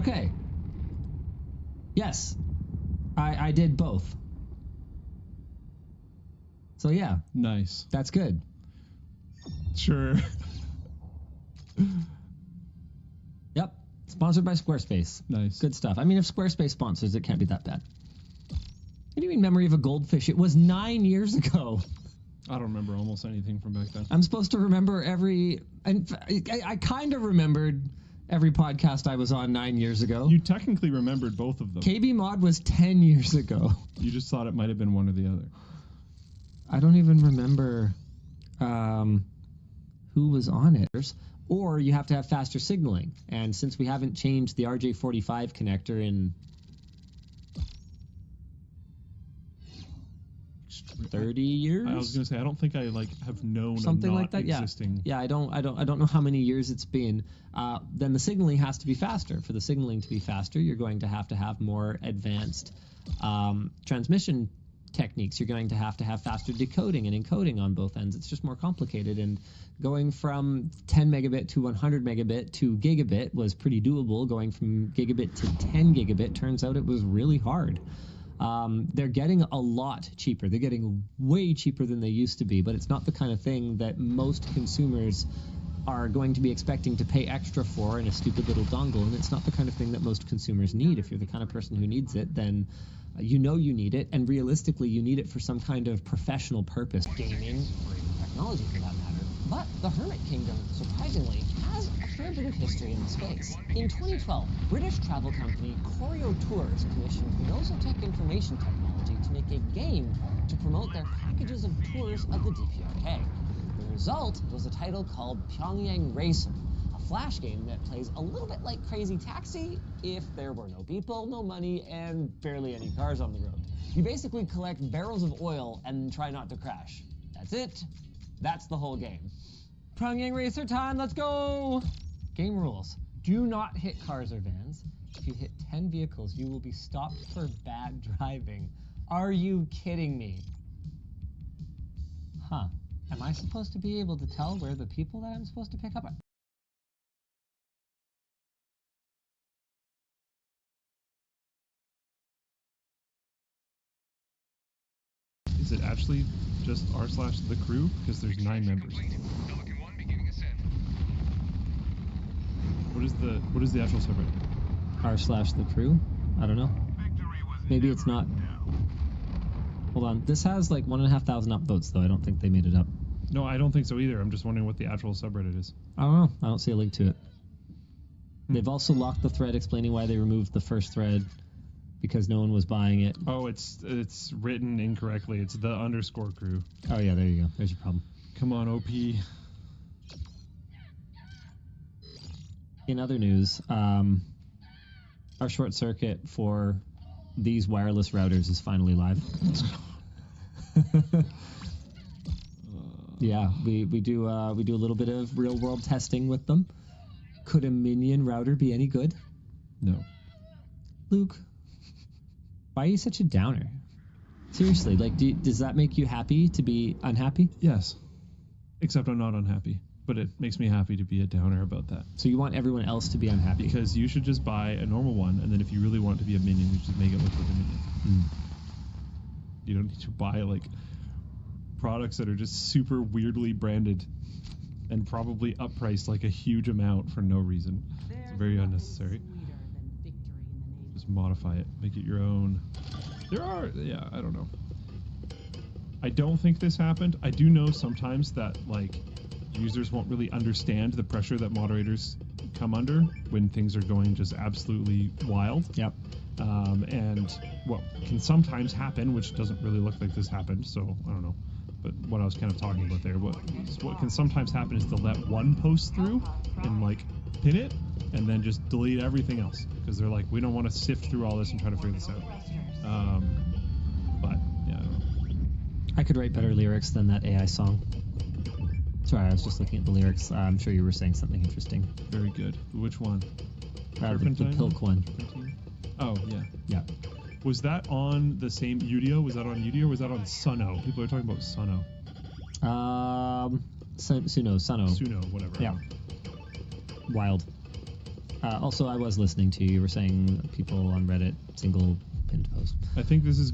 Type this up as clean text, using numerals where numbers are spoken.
Okay. Yes. I did both. So yeah. Nice. That's good. Sure. Yep. Sponsored by Squarespace. Nice. Good stuff. I mean, if Squarespace sponsors, it can't be that bad. What do you mean, Memory of a Goldfish? It was 9 years ago. I don't remember almost anything from back then. I'm supposed to remember every... And I kind of remembered every podcast I was on 9 years ago. You technically remembered both of them. KB Mod was 10 years ago. You just thought it might have been one or the other. I don't even remember who was on it. Or you have to have faster signaling. And since we haven't changed the RJ45 connector in 30 years, I was gonna say I don't think I have known something a not like that. existing. Yeah. I don't know how many years it's been. Then the signaling has to be faster. For the signaling to be faster, you're going to have more advanced transmission techniques. You're going to have faster decoding and encoding on both ends. It's just more complicated, and going from 10 megabit to 100 megabit to gigabit was pretty doable. Going from gigabit to 10 gigabit turns out it was really hard. They're getting a lot cheaper. They're getting way cheaper than they used to be, but it's not the kind of thing that most consumers are going to be expecting to pay extra for in a stupid little dongle, and it's not the kind of thing that most consumers need. If you're the kind of person who needs it, then you know you need it, and realistically you need it for some kind of professional purpose. Gaming, or even technology for that matter. But the Hermit Kingdom, surprisingly, has a fair bit of history in the space. In 2012, British travel company Choreo Tours commissioned Nosotech Information Technology to make a game to promote their packages of tours of the DPRK. The result was a title called Pyongyang Racer, a flash game that plays a little bit like Crazy Taxi if there were no people, no money, and barely any cars on the road. You basically collect barrels of oil and try not to crash. That's it. That's the whole game. Pyongyang Racer time, let's go! Game rules. Do not hit cars or vans. If you hit 10 vehicles, you will be stopped for bad driving. Are you kidding me? Huh. Am I supposed to be able to tell where the people that I'm supposed to pick up are? Is it actually just r/the crew? Because there's 9 members. What is the actual subreddit? r/the crew? I don't know. Maybe it's not. Hold on. This has like 1,500 upvotes, though. I don't think they made it up. No, I don't think so either. I'm just wondering what the actual subreddit is. I don't know. I don't see a link to it. They've also locked the thread explaining why they removed the first thread because no one was buying it. Oh, it's written incorrectly. It's the _ crew. Oh, yeah, there you go. There's your problem. Come on, OP. In other news, our short circuit for these wireless routers is finally live. Yeah, we do a little bit of real world testing with them. Could a minion router be any good? No. Luke, why are you such a downer? Seriously, like, does that make you happy to be unhappy? Yes. Except I'm not unhappy. But it makes me happy to be a downer about that. So you want everyone else to be unhappy? Because you should just buy a normal one, and then if you really want to be a minion, you should make it look like a minion. Mm. You don't need to buy, like, products that are just super weirdly branded and probably uppriced, like, a huge amount for no reason. It's very unnecessary. Just modify it. Make it your own. Yeah, I don't know. I don't think this happened. I do know sometimes that, like, users won't really understand the pressure that moderators come under when things are going just absolutely wild. Yep. And what can sometimes happen, which doesn't really look like this happened, so I don't know. But what I was kind of talking about there, what can sometimes happen is to let one post through and like pin it, and then just delete everything else because they're like, we don't want to sift through all this and try to figure this out. But yeah, I don't know. I could write better lyrics than that AI song. Sorry, I was just looking at the lyrics. I'm sure you were saying something interesting. Very good. Which one? The Pilk one. Oh, yeah. Yeah. Was that on the same Udio? Was that on Udio or was that on Suno? People are talking about Suno. Suno. Suno, whatever. Yeah. Wild. Also, I was listening to you. You were saying people on Reddit single pinned post. I think this is